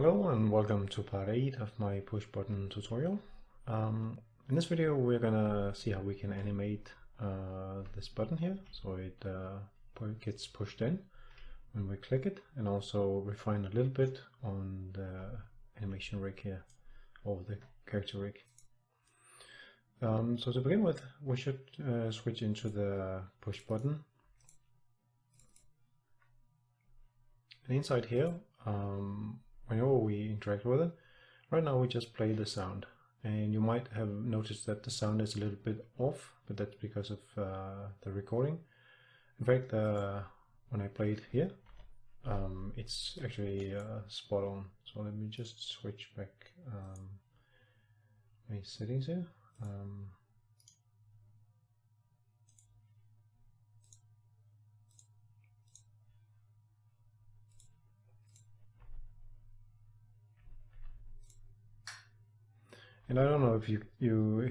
Hello and welcome to part 8 of my push button tutorial. In this video we're gonna see how we can animate this button here so it gets pushed in when we click it, and also refine a little bit on the animation rig here, or the character rig. So to begin with, we should switch into the push button. And inside here, whenever we interact with it, right now we just play the sound, and you might have noticed that the sound is a little bit off, but that's because of the recording. In fact, when I play it here, it's actually spot on. So let me just switch back my settings here. And I don't know if you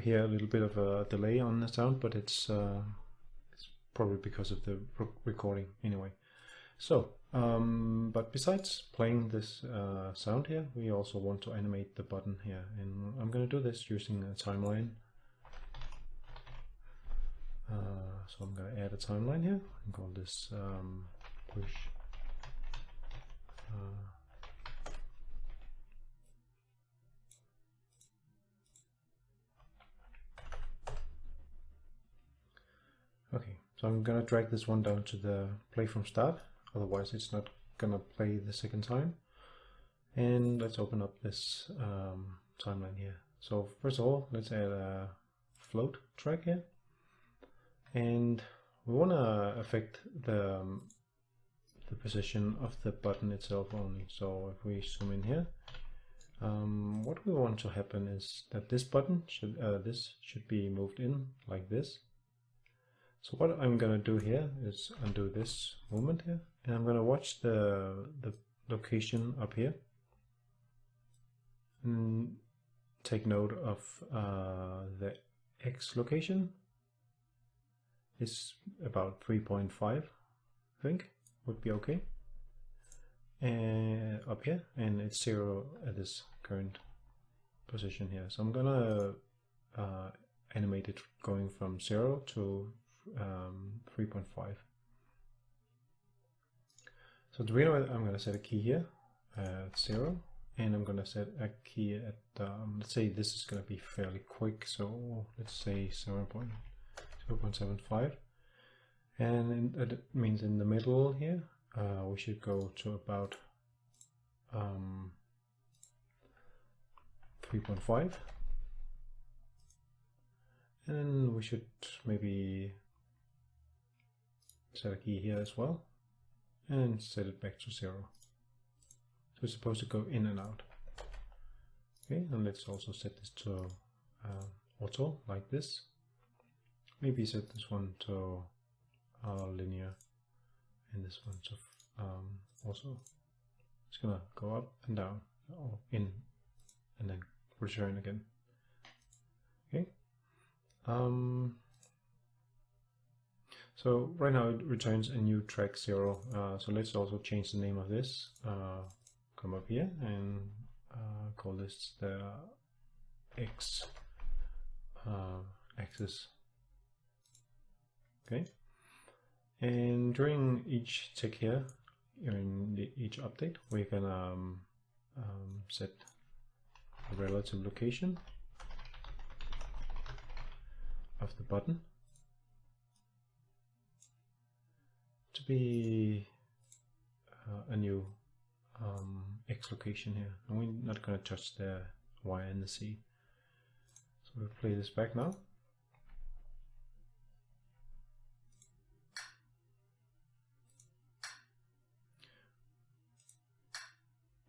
hear a little bit of a delay on the sound, but it's probably because of the recording anyway. So, but besides playing this sound here, we also want to animate the button here, and I'm going to do this using a timeline. So I'm going to add a timeline here and call this push. Okay, so I'm gonna drag this one down to the play from start, otherwise it's not gonna play the second time. And let's open up this timeline here. So first of all, let's add a float track here, and we want to affect the position of the button itself only. So if we zoom in here, what we want to happen is that this button should be moved in like this. So what I'm going to do here is undo this movement here, and I'm going to watch the location up here and take note of the X location is about 3.5, I think would be okay, and up here, and it's 0 at this current position here. So I'm gonna animate it going from 0 to 3.5. So to begin with, I'm going to set a key here at 0, and I'm going to set a key at, let's say this is going to be fairly quick, so let's say 0.75, and that means in the middle here we should go to about 3.5, and we should maybe set a key here as well and set it back to 0. So it's supposed to go in and out. Okay, and let's also set this to auto like this. Maybe set this one to linear, and this one to also. It's gonna go up and down, or in and then return again. Okay. So right now it returns a new track 0. So let's also change the name of this. Come up here and call this the X axis. Okay. And during each tick here, in each update, we can set the relative location of the button to be a new X location here, and we're not going to touch the Y and the Z. So we'll play this back now.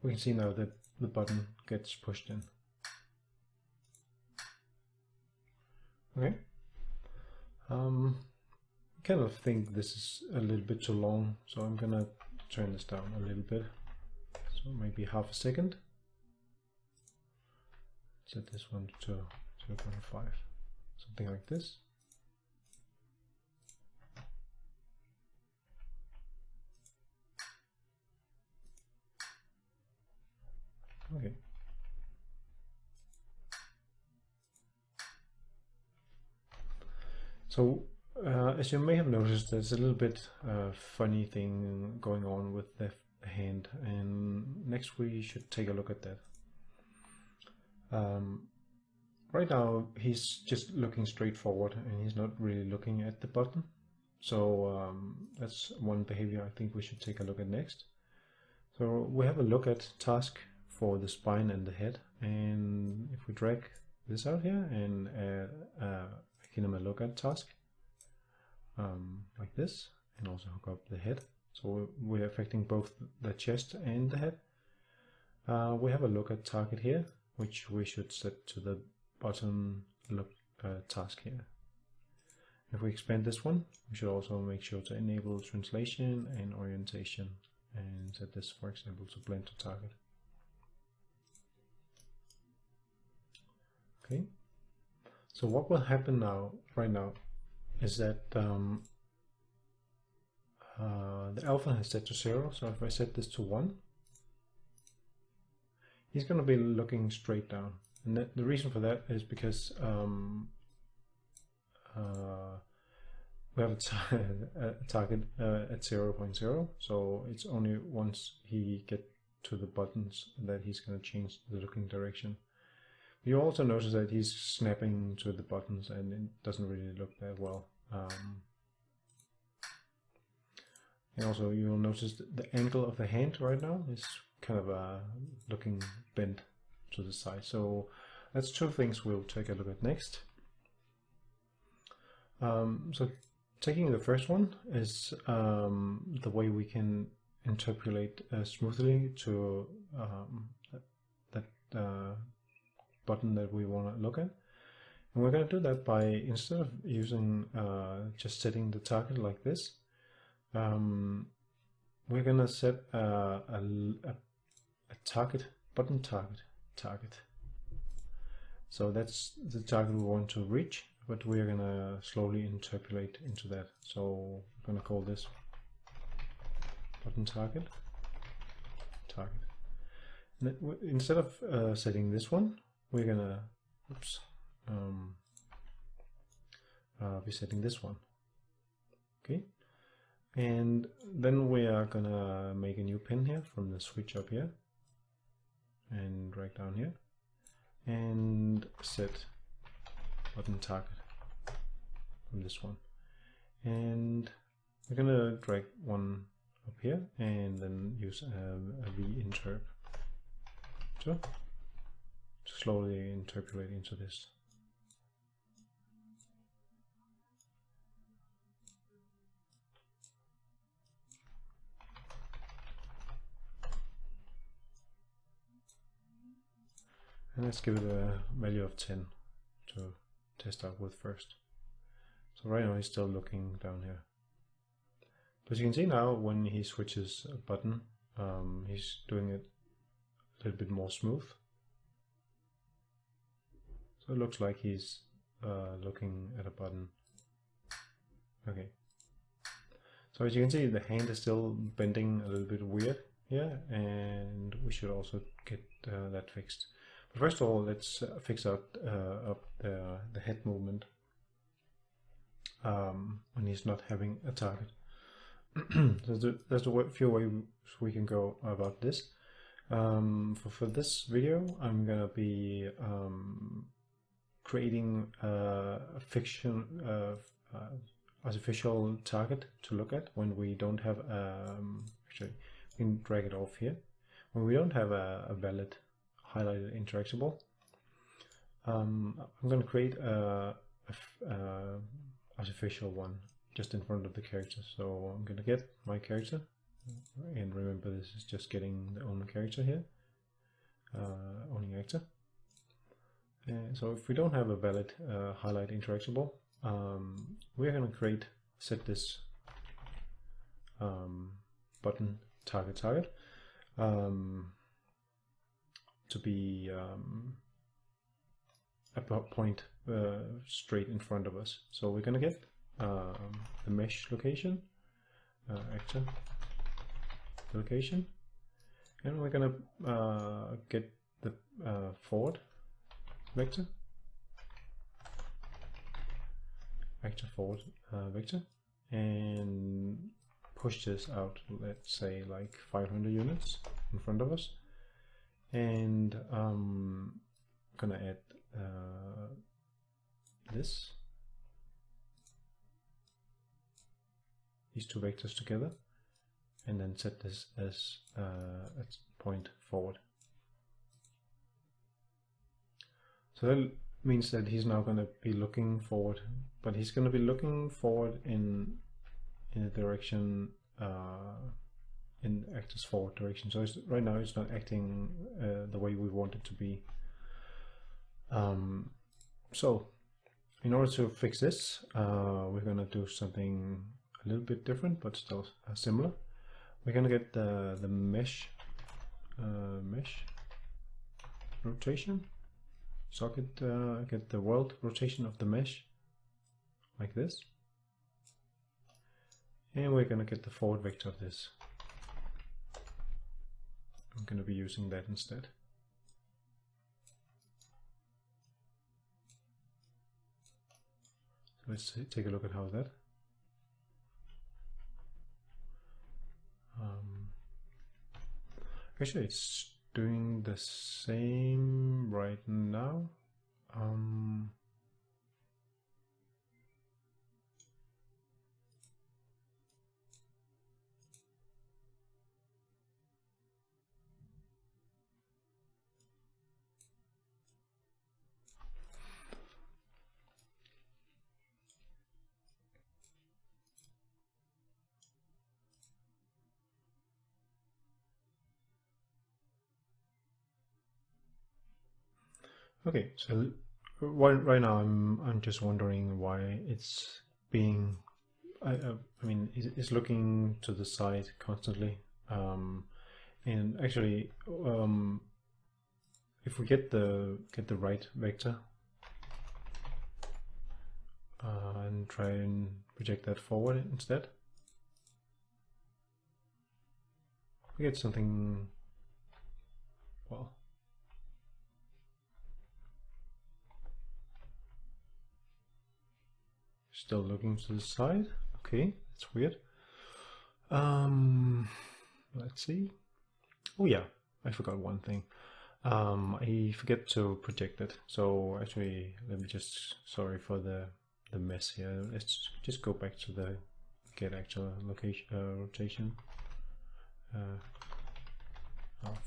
We can see now that the button gets pushed in. Okay. I kind of think this is a little bit too long, so I'm gonna turn this down a little bit. So maybe half a second. Set this one to 0.5, something like this. Okay. So as you may have noticed, there's a little bit funny thing going on with the hand, and next we should take a look at that. Right now he's just looking straight forward and he's not really looking at the button. So that's one behavior I think we should take a look at next. So we have a look at task for the spine and the head, and if we drag this out here and IKinema look at task like this, and also hook up the head, so we're affecting both the chest and the head. We have a look at target here, which we should set to the bottom look task here. If we expand this one, we should also make sure to enable translation and orientation and set this, for example, to blend to target. Okay, so what will happen now, right now, is that the alpha is set to 0. So if I set this to 1, he's going to be looking straight down. And the reason for that is because we have a target at 0.0, so it's only once he gets to the buttons that he's going to change the looking direction. You also notice that he's snapping to the buttons and it doesn't really look that well. And also you'll notice that the angle of the hand right now is kind of looking bent to the side. So that's two things we'll take a look at next. So taking the first one is the way we can interpolate smoothly to that button that we want to look at. And we're going to do that by, instead of using just setting the target like this, we're going to set a target, button target. So that's the target we want to reach, but we're going to slowly interpolate into that. So I'm going to call this button target. And instead of setting this one, we're going to be setting this one. Okay, and then we are going to make a new pin here from the switch up here and drag down here and set button target from this one, and we're going to drag one up here and then use a v-interp to slowly interpolate into this. And let's give it a value of 10 to test out with first. So right now he's still looking down here. But as you can see now, when he switches a button, he's doing it a little bit more smooth. So it looks like he's looking at a button. Okay. So as you can see, the hand is still bending a little bit weird here, and we should also get that fixed. But first of all, let's fix out the head movement when he's not having a target. So there's a few ways we can go about this. For this video, I'm gonna be creating a artificial target to look at when we don't have actually we can drag it off here when we don't have a valid highlighted interactable. I'm going to create a artificial one just in front of the character. So I'm going to get my character, and remember this is just getting the owner character here, owning actor. So if we don't have a valid highlight interactable, we're going to set this button target to be a point straight in front of us. So we're going to get the mesh location, actor location, and we're going to get the forward vector, forward vector, and push this out, let's say like 500 units in front of us, and I'm gonna add these two vectors together, and then set this as a point forward. So that means that he's now going to be looking forward, but he's going to be looking forward in a direction, in actors forward direction. So right now it's not acting the way we want it to be. So in order to fix this, we're going to do something a little bit different, but still similar. We're going to get the mesh rotation socket, get the world rotation of the mesh like this, and we're going to get the forward vector of this. I'm going to be using that instead. So let's take a look at how that. Actually, it's doing the same right now. Okay, so right now I'm just wondering why it's being, I mean, it's looking to the side constantly, and actually, if we get the right vector and try and project that forward instead, we get something, well, still looking to the side. Okay, that's weird. Let's see. Oh yeah, I forgot one thing. I forget to project it. So actually, let me just, sorry for the mess here. Let's just go back to the get actual location rotation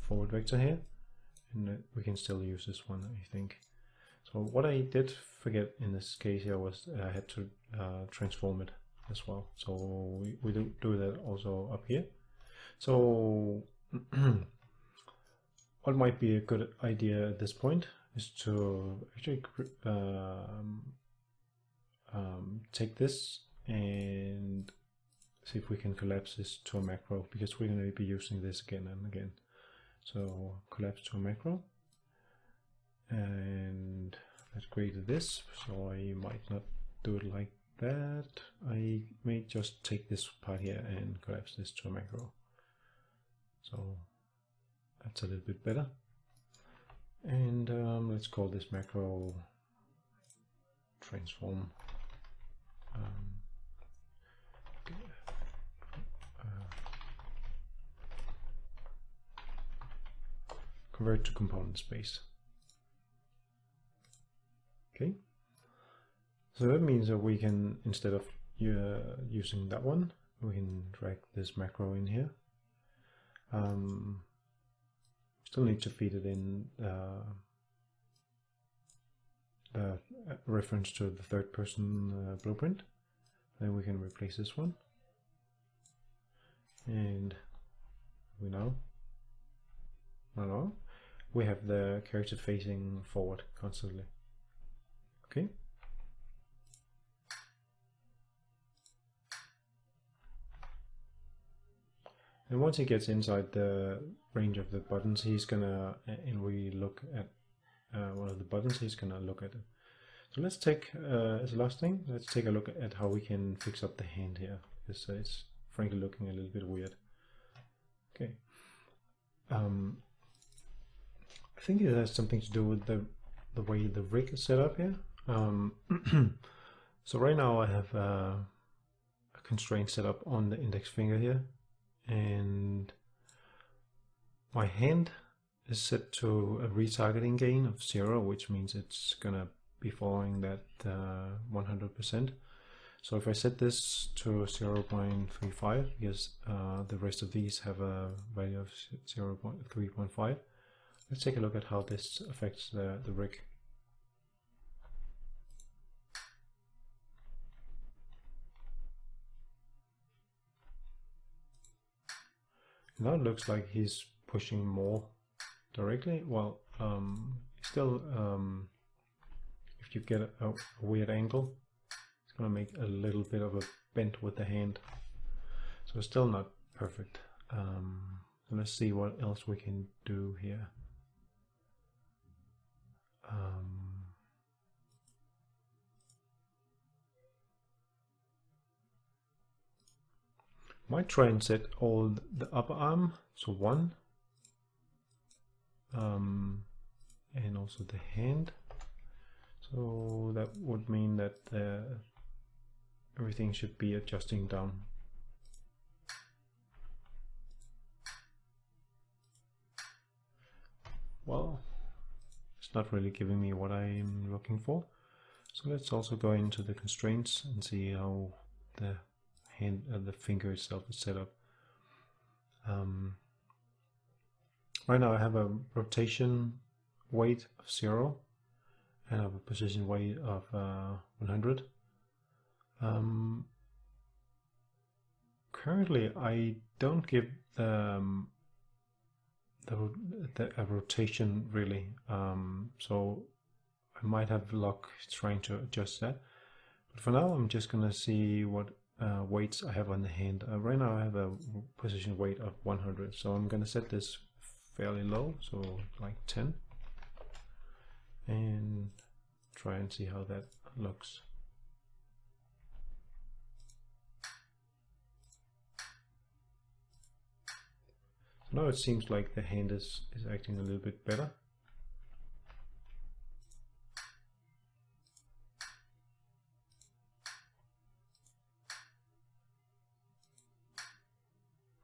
forward vector here, and we can still use this one, I think. So what I did forget in this case here was I had to transform it as well. So we do that also up here. So what might be a good idea at this point is to actually take this and see if we can collapse this to a macro, because we're going to be using this again and again. So collapse to a macro. And let's create this, so I might not do it like that. I may just take this part here and collapse this to a macro. So that's a little bit better. And let's call this macro transform. Convert to component space. Okay, so that means that we can, instead of using that one, we can drag this macro in here. Still need to feed it in the reference to the third person blueprint. Then we can replace this one, and we have the character facing forward constantly. Okay. And once he gets inside the range of the buttons, he's gonna, and we look at one of the buttons, he's gonna look at it. So let's take, as a last thing, let's take a look at how we can fix up the hand here, because it's frankly looking a little bit weird. Okay. I I think it has something to do with the way the rig is set up here. So right now I have a constraint set up on the index finger here, and my hand is set to a retargeting gain of 0, which means it's gonna be following that 100%. So if I set this to 0.35, because the rest of these have a value of 0.3.5, let's take a look at how this affects the rig. Now it looks like he's pushing more directly. Well, still, if you get a weird angle, it's gonna make a little bit of a bend with the hand. So it's still not perfect. So let's see what else we can do here. Might try and set all the upper arm, so 1, and also the hand. So that would mean that everything should be adjusting down. Well, it's not really giving me what I'm looking for. So let's also go into the constraints and see how the hand, the finger itself is set up. Right now I have a rotation weight of 0 and I have a position weight of 100. Currently I don't give a rotation really, so I might have luck trying to adjust that, but for now I'm just gonna see what weights I have on the hand. Right now I have a position weight of 100, so I'm gonna set this fairly low, so like 10, and try and see how that looks. Now it seems like the hand is acting a little bit better.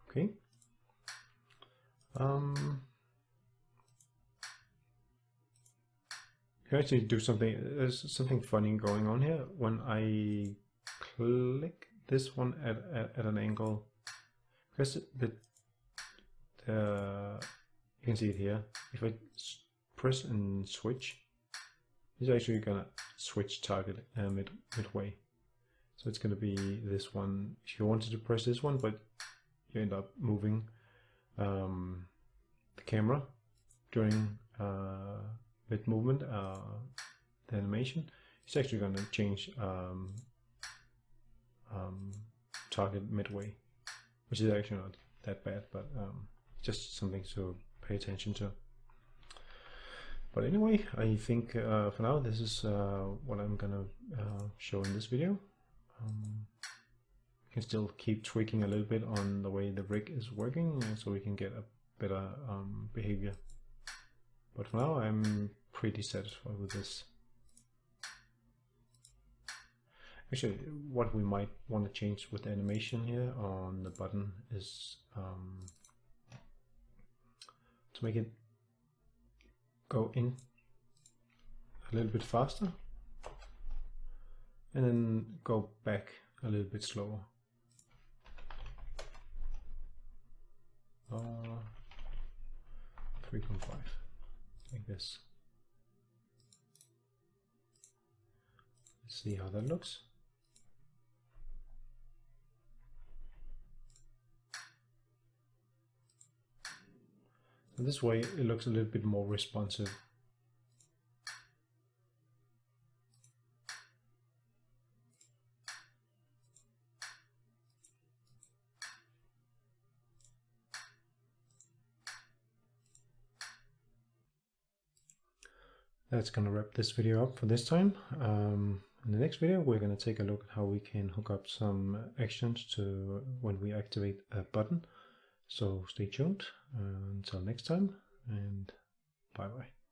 Okay. You actually do something. There's something funny going on here. When I click this one at an angle, because you can see it here. If I press and switch, it's actually gonna switch target midway. So it's gonna be this one. If you wanted to press this one, but you end up moving the camera during mid movement, the animation, it's actually gonna change target midway, which is actually not that bad, but just something to pay attention to. But anyway, I think for now this is what I'm gonna show in this video. You can still keep tweaking a little bit on the way the rig is working, so we can get a better behavior. But for now I'm pretty satisfied with this. Actually, what we might want to change with the animation here on the button is to make it go in a little bit faster and then go back a little bit slower. 3.5, like this. Let's see how that looks. And this way it looks a little bit more responsive. That's gonna wrap this video up for this time. In the next video we're gonna take a look at how we can hook up some actions to when we activate a button. So stay tuned until next time, and Bye bye.